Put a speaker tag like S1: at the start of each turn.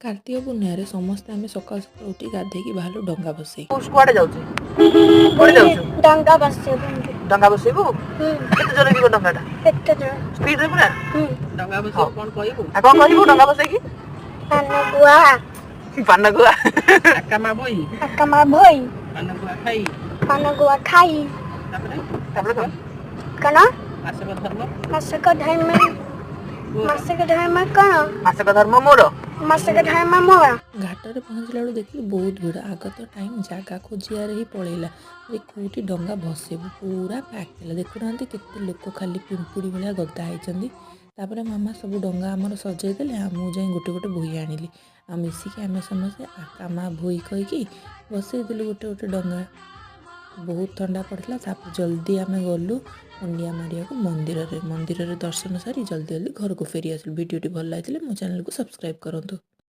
S1: कार्तिक पूर्णिमा समस्ते आम सकाल सकाल उठी गाधेकी बाहर डंगा बसई
S2: कुआडे जाउछु कुआडे जाउछु
S3: डंगा बसेबु
S2: डंगा बसेबु केते जोर जीव डंगाटा
S3: एते जो
S2: स्पीड रे पुरा
S1: डंगा बसई कोन कहइबु
S2: आ कोन कहइबु डंगा बसेकी पान गुआ
S1: आकामा भई
S3: पान गुआ खाई
S2: तापरे
S3: कना
S1: मासक धर्म
S3: मासिक धर्म कना
S2: मासक धर्म मोर
S3: मासिक धर्म मोरा
S1: घाटर पहुँचला बेलू देखिए बहुत भिड़ आग तो टाइम जगह खोजियार ही पड़ेगा कौटी डंगा भसेबू पूरा पैक था देखुना केते लोक खाली पिंपुड़ी भाया गदा होती मामा सब डंगा आमर सजेदेले आमु जाए गोटे गोटे बोई आनिली आ मिसिकी आम समस्ते आकामा भोई कहीकि बसईदेलु गोटे गोटे डंगा बहुत ठंडा पड़ता जल्दी आम गलु मुंडिया मारिया मंदिर में दर्शन सारी जल्दी जल्दी घर को फेरी आसलु। वीडियोटी भल लगी मो चैनल को सब्सक्राइब करूँ।